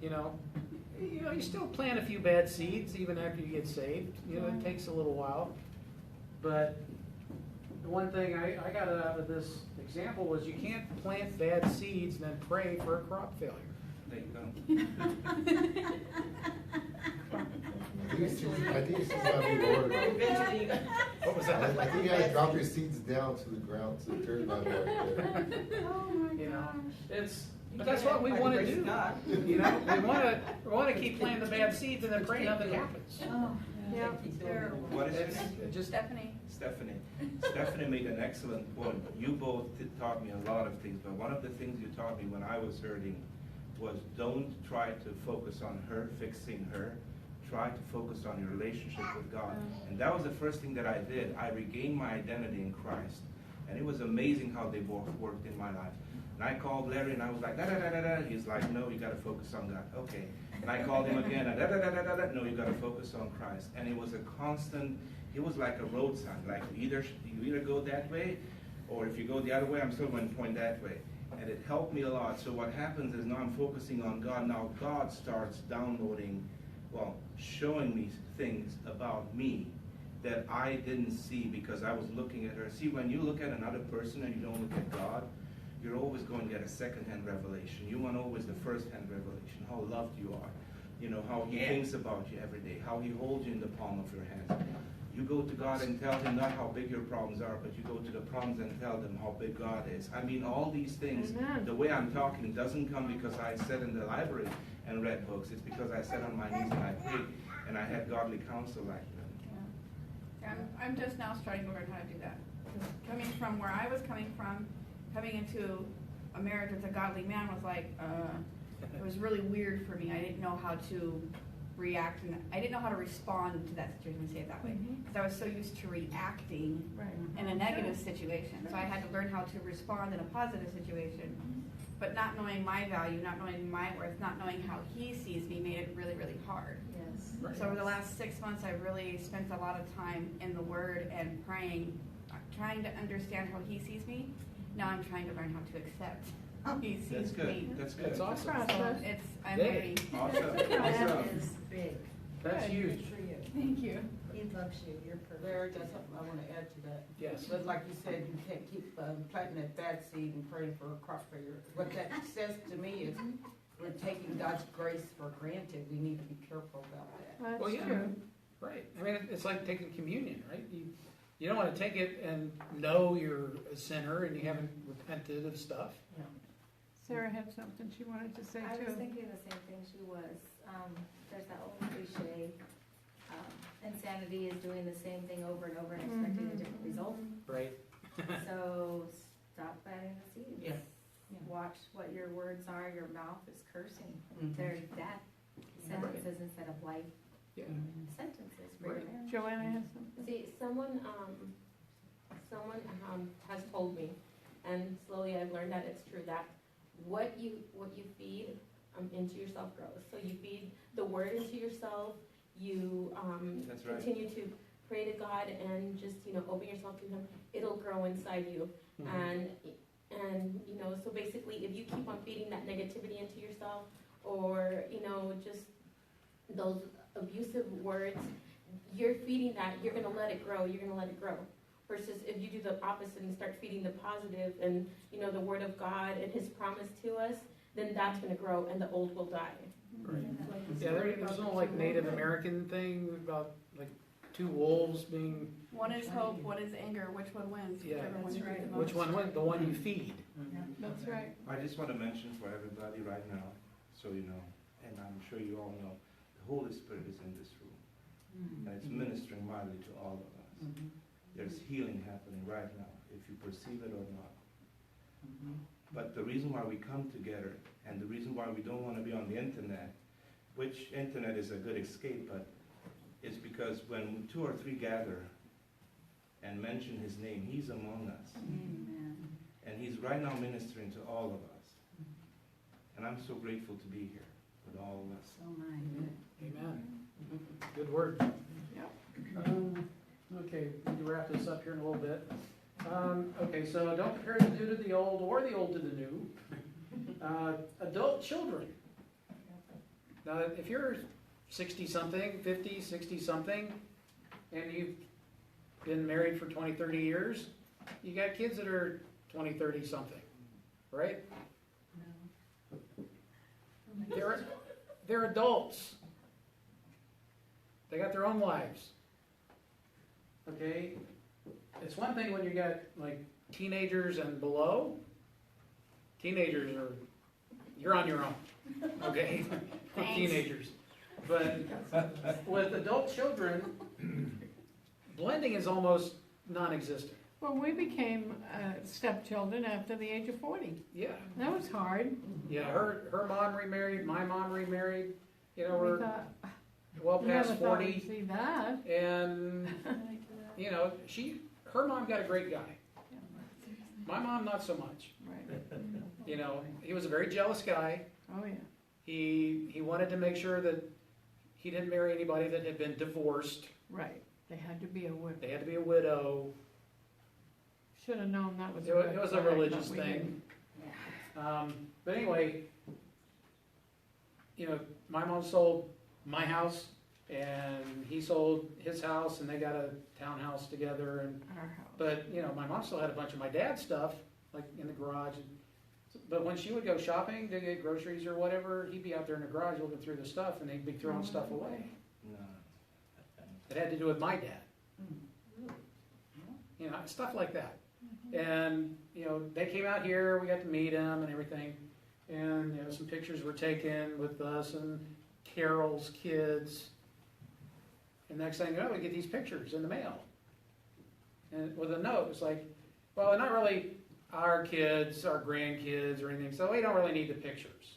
you still plant a few bad seeds even after you get saved. It takes a little while. But the one thing I got out of this example was you can't plant bad seeds and then pray for a crop failure. There you go. I think it's just gotta be ordered. Eventually, you What was I that? think you gotta drop your seeds down to the ground, to the dirt, not right there. Oh my You know, gosh. but that's what we by the want to grace do. of God. We want to keep planting the bad seeds and then pray nothing happens. Oh, Yeah. terrible. What is It's it? it just Stephanie. Stephanie made an excellent point. You both taught me a lot of things, but one of the things you taught me when I was hurting was don't try to focus on her, fixing her. Try to focus on your relationship with God. And that was the first thing that I did. I regained my identity in Christ. And it was amazing how they both worked in my life. And I called Larry and I was like, da da da da da. He's like, no, you got to focus on God. Okay. And I called him again, and da da da da da da. No, you got to focus on Christ. And it was a constant, it was like a road sign. Like you either go that way, or if you go the other way, I'm still going to point that way. And it helped me a lot. So what happens is now I'm focusing on God. Now God starts downloading, showing me things about me that I didn't see because I was looking at her. See, when you look at another person and you don't look at God, you're always going to get a second-hand revelation. You want always the first-hand revelation, how loved you are, how he thinks about you every day, how he holds you in the palm of your hand. You go to God and tell him not how big your problems are, but you go to the problems and tell them how big God is. I mean, all these things, Amen. the way I'm talking doesn't come because I sat in the library and read books. It's because I sat on my knees and I prayed and I had godly counsel like that. I'm just now starting to learn how to do that. 'Cause coming from where I was coming from, coming into a marriage with a godly man was like, it was really weird for me. I didn't know how to react, and I didn't know how to respond to that situation, say it that way. Because I was so used to reacting in a negative situation. So I had to learn how to respond in a positive situation. But not knowing my value, not knowing my worth, not knowing how he sees me made it really, really hard. Yes. Right. So over the last 6 months, I've really spent a lot of time in the Word and praying, trying to understand how he sees me. Now I'm trying to learn how to accept how he That's sees good. me. That's good. That's awesome. So I'm Yay. ready. Awesome. That Awesome. is big. That's Good. huge. For you. Thank you. He loves you, you're perfect. Larry, that's something I want to add to that. Yes. But like you said, you can't keep planting that bad seed and praying for a crop failure. What that says to me is we're taking God's grace for granted. We need to be careful about that. That's Well, yeah. true. Right. I mean, it's like taking communion, right? You don't want to take it and know you're a sinner and you haven't repented of stuff. Sarah had something she wanted to say I was too. thinking the same thing she was. There's that old cliche, insanity is doing the same thing over and over and expecting a different result. Right. So stop planting the seeds. Yeah. Watch what your words are. Your mouth is cursing. Mhm. They're death sentences instead of life Yeah. sentences for your Right. marriage. Joanna has something. See, someone has told me, and slowly I've learned that it's true, that what you feed into yourself grows. So you feed the word into yourself, you That's right. continue to pray to God and just, open yourself to him, it'll grow inside you. Mhm. And so basically if you keep on feeding that negativity into yourself, or, just those abusive words, you're feeding that, you're gonna let it grow, Versus if you do the opposite and start feeding the positive and, the word of God and his promise to us, then that's gonna grow and the old will die. Right. Yeah, there's no like Native American thing about like two wolves being, One is hope, one is anger. Which one wins? Yeah. Whichever one That's you right. feed the which most. one went? The one you feed. That's right. I just want to mention for everybody right now, so you know, and I'm sure you all know, the Holy Spirit is in this room. And it's ministering mightily to all of us. There's healing happening right now, if you perceive it or not. But the reason why we come together, and the reason why we don't want to be on the internet, which internet is a good escape, but it's because when 2 or 3 gather and mention his name, he's among us. Amen. And he's right now ministering to all of us. And I'm so grateful to be here with all of us. So mine. Amen. Good word. Okay, we can wrap this up here in a little bit. Okay, so don't compare the new to the old or the old to the new. Adult children. Now, if you're 60-something, 50, 60-something, and you've been married for 20, 30 years, you got kids that are 20, 30-something, right? They're adults. They got their own lives. Okay? It's one thing when you got like teenagers and below. Teenagers are, you're on your own. Okay? With teenagers. But with adult children, blending is almost non-existent. Well, we became stepchildren after the age of 40. Yeah. That was hard. Yeah, her mom remarried, my mom remarried. You know, We we're thought, well past never thought 40. we'd see that. And, you know, her mom got a great guy. My mom, not so much. Right. You know, he was a very jealous guy. Oh, yeah. He wanted to make sure that he didn't marry anybody that had been divorced. Right. They had to be a widow. They had to be a widow. Should have known that was It was a red flag, religious but we thing. But anyway, you know, my mom sold my house, and he sold his house, and they got a townhouse together. And didn't. Our house. but you know, my mom still had a bunch of my dad's stuff, like in the garage. But when she would go shopping to get groceries or whatever, he'd be out there in the garage looking through the stuff, and they'd be throwing stuff away. It had to do with my dad. You know, stuff like that. And, you know, they came out here, we got to meet him and everything. And, you know, some pictures were taken with us and Carol's kids. And next thing you know, we get these pictures in the mail. And with a note, it's like, well, they're not really our kids, our grandkids or anything, so we don't really need the pictures.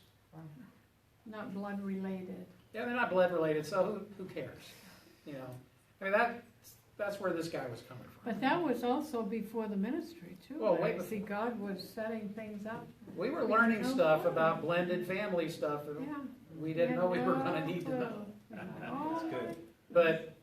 Not blood related. Yeah, they're not blood related, so who cares? You know, I mean, that's where this guy was coming from. But that was also before the ministry, too. Well, wait, See, God was setting things up. We were learning stuff about blended family stuff that Yeah. we didn't know we were going to need to know. Oh, That's good. But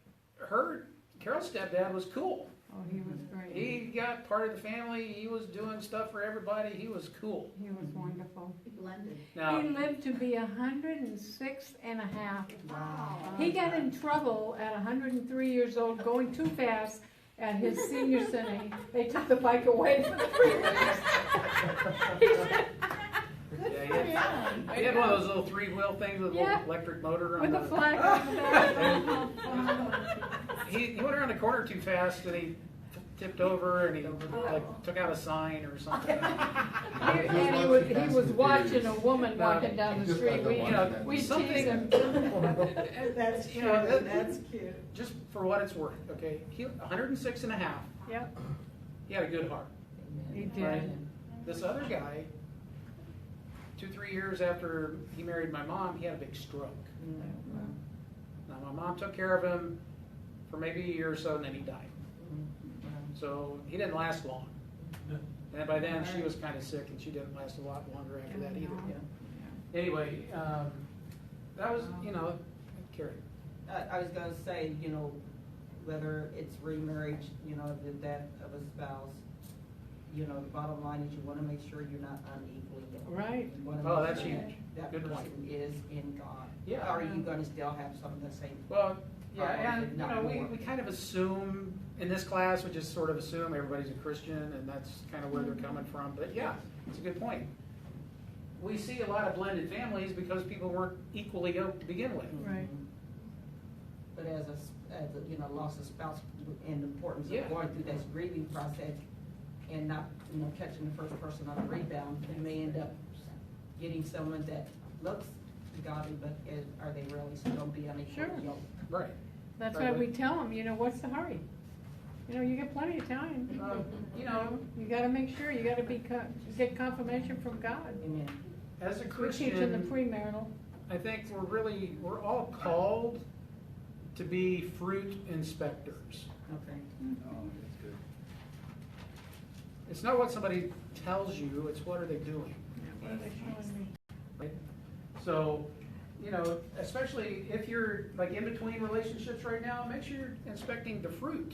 Carol's stepdad was cool. oh, he was great. He got part of the family. He was doing stuff for everybody. He was cool. He was wonderful. Blended. Now, He lived to be 106 and a half. Wow. He got in trouble at 103 years old, going too fast at his senior center. They took the bike away from the freeways. yeah, he had one of those little three-wheel things with a Yeah. little electric motor on With the the flag on the back. He went around the corner too fast and he tipped over and he like took out a sign or something. And he was watching a woman walking down the street. We teased him. That's You know, that's cute. Just for what it's worth, okay? He 106 and a half. Yep, He had a good heart. he did. Right. This other guy, 2-3 years after he married my mom, he had a big stroke. Now, my mom took care of him for maybe a year or so, and then he died. So he didn't last long. And by then, she was kind of sick, and she didn't last a lot longer after that either. Anyway, that was, you know, Carrie. I was gonna say, you know, whether it's remarriage, you know, the death of a spouse, you know, the bottom line is you wanna make sure you're not unequally yoked. Right. You wanna Oh, make that's sure huge. That Good point. person is in God. Yeah. Or are you gonna still have some of the same? Well, yeah, Probably and, you not know, more. we kind of assume, in this class, we just sort of assume everybody's a Christian, and that's kind of where they're coming from. But yeah, it's a good point. We see a lot of blended families because people weren't equally yoked to begin with. Right. But as a, you know, loss of spouse and the importance Yeah. of going through this grieving process and not, you know, catching the first person on the rebound, you may end up getting someone that looks godly, but are they really still be unequally Sure. yoked? Right. That's Right, why we tell them, you know, what's the hurry? You know, you get plenty of time. You know, You gotta make sure, you gotta get confirmation from God. Amen. as a We teach in the Christian, premarital. I think we're all called to be fruit inspectors. Okay. It's not what somebody tells you, it's what are they doing. What are they showing me? Right? So, you know, especially if you're like in between relationships right now, make sure you're inspecting the fruit,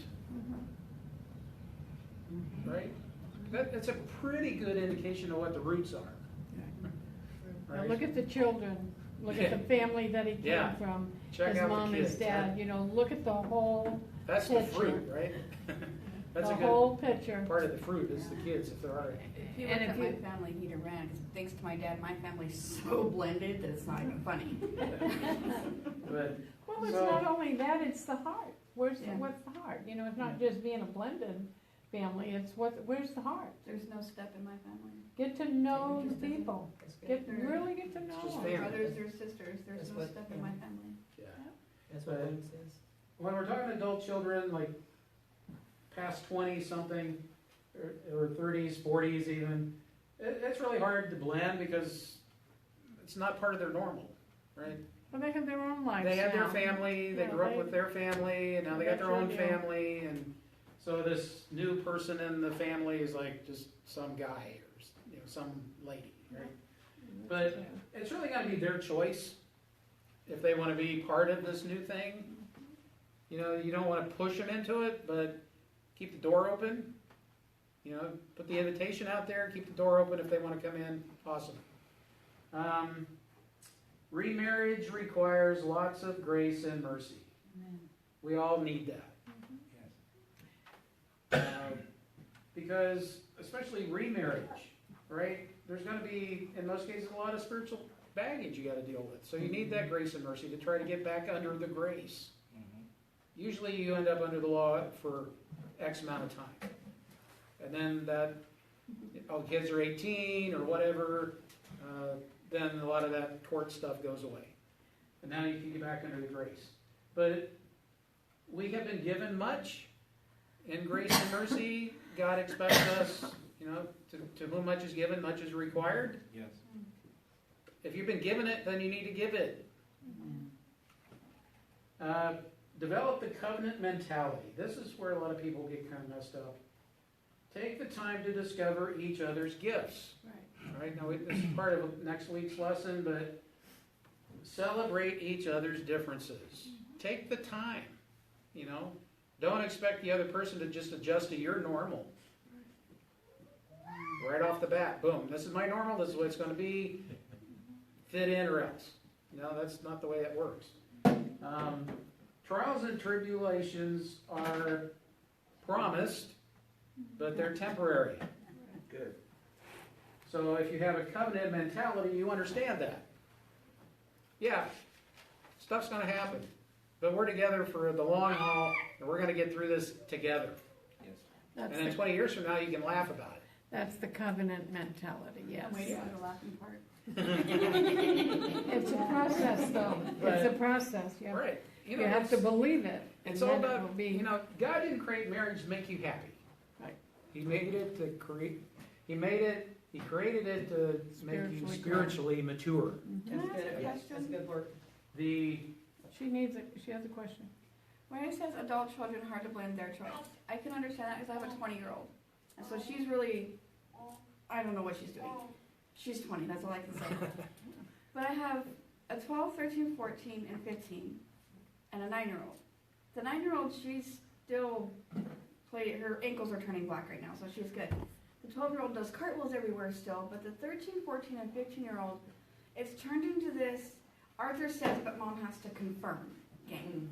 right? That's a pretty good indication of what the roots are. Now Right? look at the children. Look at the family that he came Yeah. from, Check his out mom the and kids. dad, you know, look at the whole, That's the picture. fruit, right? That's the a whole good picture. part of the fruit is the kids, if there are. If you And look if at my you- family, he'd have ran, 'cause thanks to my dad, my family's so blended that it's not even funny. But, Well, it's So- not only that, it's the heart. What's Yeah. the heart? You know, it's not just being a blended family, it's where's the heart? There's no step in my family. Get to know the Just doesn't- people. That's good. Really get to know It's just them. family. Brothers, there's sisters, there's That's no what- step in my family. yeah. That's what But- Wayne says. When we're talking adult children, like past 20-something, or 30s, 40s even, it's really hard to blend because it's not part of their normal, right? But they have their own lives They have their now. family, they Yeah, grew up they- with their family, and now they got their That's own your deal. family, and so this new person in the family is like just some guy or, you know, some lady, right? But it's really gotta be their choice if they wanna be part of this new thing. You know, you don't wanna push them into it, but keep the door open. You know, put the invitation out there, keep the door open if they wanna come in, awesome. Remarriage requires lots of grace and mercy. We all need that. Because, especially remarriage, right? There's gonna be, in most cases, a lot of spiritual baggage you gotta deal with. So you need that grace and mercy to try to get back under the grace. Usually you end up under the law for X amount of time. And then that, kids are 18 or whatever, then a lot of that court stuff goes away. And now you can get back under the grace. But we have been given much. In grace and mercy, God expects us, you know, to whom much is given, much is required. Yes. If you've been given it, then you need to give it. Develop the covenant mentality. This is where a lot of people get kind of messed up. Take the time to discover each other's gifts. Right. All right, now this is part of next week's lesson, but celebrate each other's differences. Take the time, you know. Don't expect the other person to just adjust to your normal. Right off the bat, boom, this is my normal, this is what it's going to be. Fit in or else. You know, that's not the way it works. Trials and tribulations are promised, but they're temporary. Good. So if you have a covenant mentality, you understand that. Yeah, stuff's going to happen. But we're together for the long haul, and we're going to get through this together. Yes. And That's then the, 20 years from now, you can laugh about it. that's the covenant mentality, yes. I'm waiting for the laughing part. It's a process though. It's a process. Right. You have to believe it. It's and all then it will about, be. you know, God didn't create marriage to make you happy. Right. He made it to create, He created it to make you Spiritually spiritually mature. Mhm. That's good, Yes. that's good work. She has a question. When it says adult children hard to blame their choice, I can understand that because I have a 20-year-old. And so she's really, I don't know what she's doing. She's 20, that's all I can say. But I have a 12, 13, 14, and 15, and a 9-year-old. The 9-year-old, she's still, her ankles are turning black right now, so she's good. The 12-year-old does cartwheels everywhere still, but the 13, 14, and 15-year-old, it's turned into this, Arthur says, but mom has to confirm game.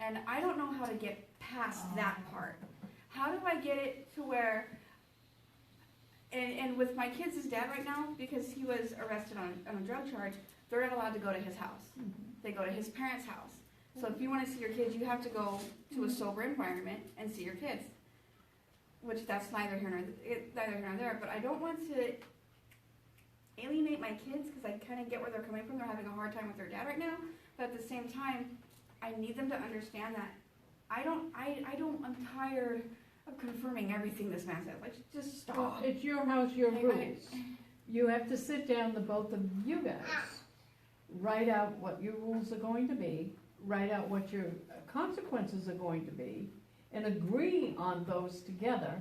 And I don't know how to get past that part. How do I get it to where, and with my kids' dad right now, because he was arrested on a drug charge, they're not allowed to go to his house. They go to his parents' house. So if you want to see your kids, you have to go to a sober environment and see your kids. Which that's neither here nor there, but I don't want to alienate my kids because I kind of get where they're coming from. They're having a hard time with their dad right now, but at the same time, I need them to understand that I'm tired of confirming everything this man says. Like, just stop. Well, it's your house, your I- rules. You have to sit down, the both of you guys, write out what your rules are going to be, write out what your consequences are going to be, and agree on those together.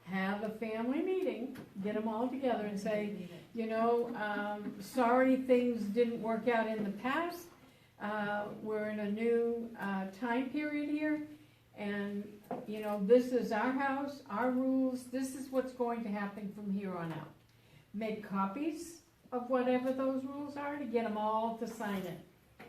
Have a family meeting, get them all together and say, you know, sorry things didn't work out in the past. We're in a new time period here, and you know, this is our house, our rules, this is what's going to happen from here on out. Make copies of whatever those rules are, to get them all to sign it,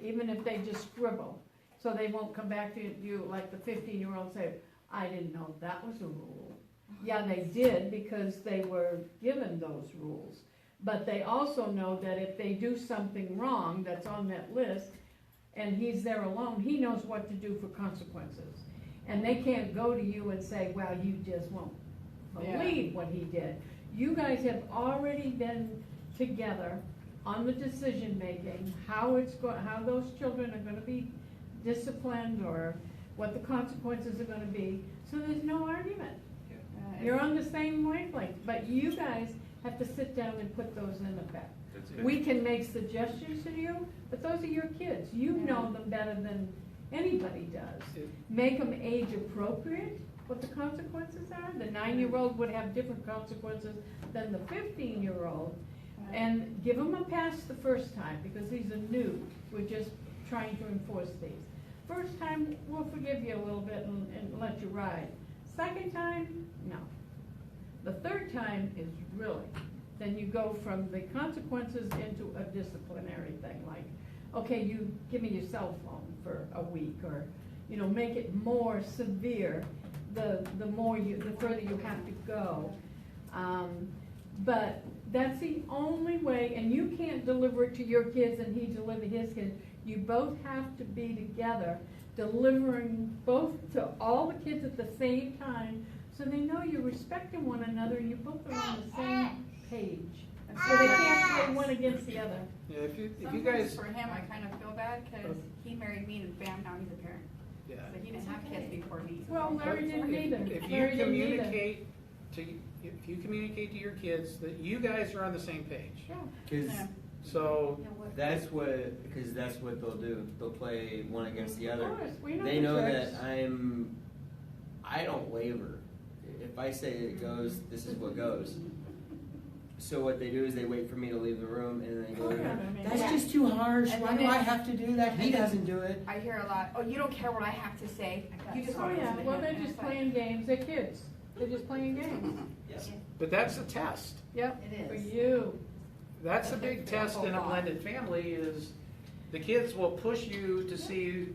even if they just scribble. So they won't come back to you like the 15-year-old say, I didn't know that was a rule. Yeah, they did because they were given those rules. But they also know that if they do something wrong that's on that list, and he's there alone, he knows what to do for consequences. And they can't go to you and say, well, you just won't believe what he did. You guys have already been together on the decision making, how those children are gonna be disciplined or what the consequences are gonna be, so there's no argument. You're on the same wavelength, but you guys have to sit down and put those in effect. We can make suggestions to you, but those are your kids. You know them better than anybody does. Make them age appropriate, what the consequences are. The 9-year-old would have different consequences than the 15-year-old. And give them a pass the first time, because these are new. We're just trying to enforce these. First time, we'll forgive you a little bit and let you ride. Second time, no. The third time is really, then you go from the consequences into a disciplinary thing, like, okay, you give me your cell phone for a week, or, you know, make it more severe, the further you have to go. But that's the only way, and you can't deliver it to your kids and he deliver his kids. You both have to be together, delivering both to all the kids at the same time, so they know you're respecting one another and you both are on the same page. So they can't play one against the other. Yeah, if you Sometimes guys, for him, I kind of feel bad because he married me and bam, now he's a parent. yeah. So he didn't have kids before me. So Well, Larry didn't either. If you Larry didn't either. communicate to your kids that you guys are on the same page. Yeah. Because Yeah. So, that's what they'll do. They'll play one against the other. Of course, we know They the know tricks. that I don't waver. If I say it goes, this is what goes. So what they do is they wait for me to leave the room, and then they go, Oh, yeah, I mean, that's yeah. just too harsh. And Why then do I it- have to do that? He and then- doesn't do it. I hear a lot, oh, you don't care what I have to say. You just Oh, want to yeah, listen to well, him. they're And just it's like- playing games. They're kids. They're just playing games. Yes. but that's a test. Yep, It for is. you. That's a big test in a blended family is the kids will push you to see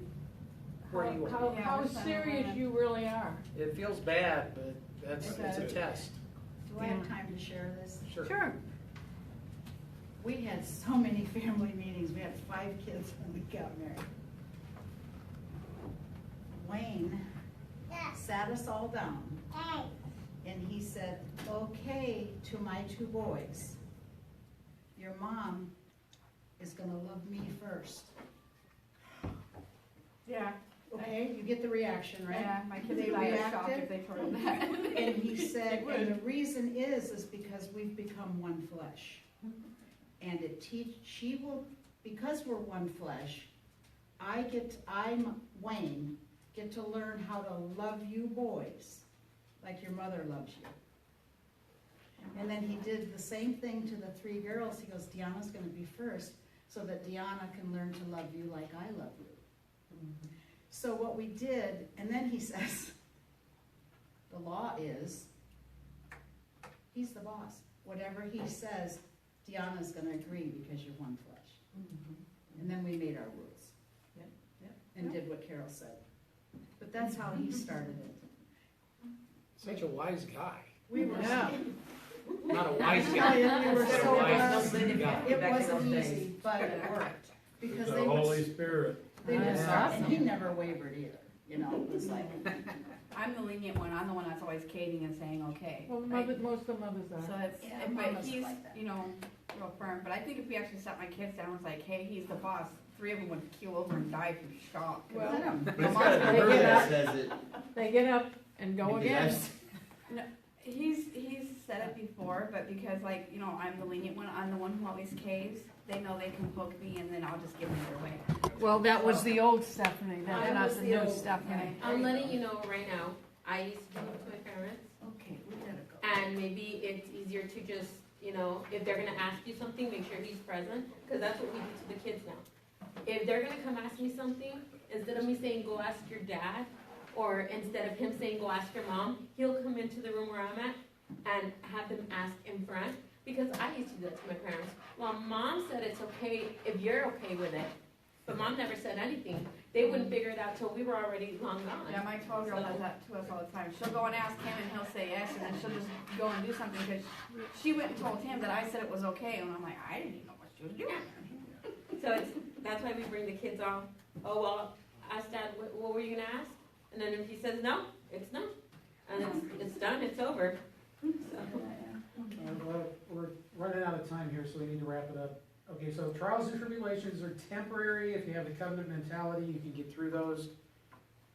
where you are. How Yeah, we're sending serious them. you really are. It feels bad, but it's a Okay. test. Do I have time to share this? Sure. We had so many family meetings. We had 5 kids when we got married. Wayne sat us all down and he said, okay, to my 2 boys, your mom is gonna love me first. Yeah. Okay, you get the reaction, right? Yeah, my kids They would die of shock reacted. if they told him that. And he said, and the reason is because we've become one flesh. And she will, because we're one flesh, I'm Wayne, get to learn how to love you boys like your mother loves you. And then he did the same thing to the 3 girls. He goes, Deanna's gonna be first, so that Deanna can learn to love you like I love you. So what we did, and then he says, the law is, he's the boss. Whatever he says, Deanna's gonna agree because you're one flesh. And then we made our rules. And did what Carol said. But that's how he started it. Such a wise guy. We were, Yeah. Not a wise I guy. tell you, we were But a so wise blessed. guy. It wasn't easy, but it worked. Because The they Holy would, Spirit. they would That's start, and he awesome. never wavered either. You know, it was like, I'm the lenient one. I'm the one that's always caving and saying, okay. Well, right? most of the mothers So are. it's, Yeah, but mamas are he's, like that. you know, real firm. But I think if we actually sat my kids down and was like, hey, he's the boss, 3 of them would keel over and die from shock. Well, let 'em. But it's got a They verse get that up. says it. They get up and go again. He's said it before, but because like, you know, I'm the lenient one, I'm the one who always caves, they know they can poke me and then I'll just give them their way. Well, that was the old Stephanie. That's I not was the the new old- Stephanie. I'm letting you know right now, I used to give to my parents, okay, we gotta go. and maybe it's easier to just, you know, if they're gonna ask you something, make sure he's present, because that's what we do to the kids now. If they're gonna come ask me something, instead of me saying, go ask your dad, or instead of him saying, go ask your mom, he'll come into the room where I'm at and have them ask in front, Because I used to do that to my parents. Well, mom said it's okay if you're okay with it, but mom never said anything. They wouldn't figure it out till we were already long gone. Yeah, my 12-year-old does that to us all the time. She'll go and ask him and he'll say yes, and then she'll just go and do something because she went and told him that I said it was okay, and I'm like, I didn't even know what she was doing. So that's why we bring the kids all, oh, well, ask Dad, what were you gonna ask? And then if he says no, it's no. And it's done, it's over. So. Well, we're running out of time here, so we need to wrap it up. Okay, so trials and tribulations are temporary. If you have the covenant mentality, you can get through those.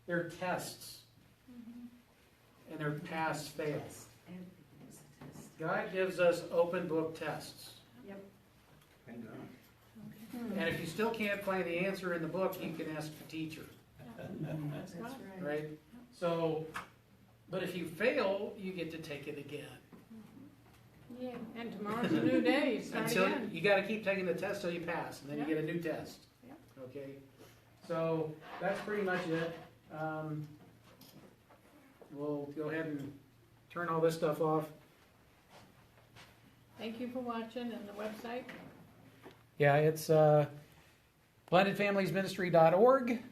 They're tests. And they're pass, fail. God gives us open book tests. Thank God. And if you still can't find the answer in the book, you can ask the teacher. That's right. Right? So, but if you fail, you get to take it again. Yeah, and tomorrow's a new day, start Until again. you got to keep taking the test till you pass, and then you Yeah. get a new test. Yeah. Okay, so that's pretty much it. We'll go ahead and turn all this stuff off. Thank you for watching, and the website. Yeah, it's blendedfamiliesministry.org.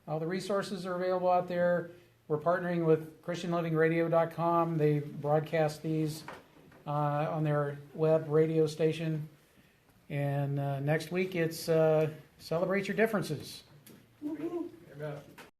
All the resources are available out there. We're partnering with ChristianLivingRadio.com. They broadcast these on their web radio station. And next week it's Celebrate Your Differences. Amen.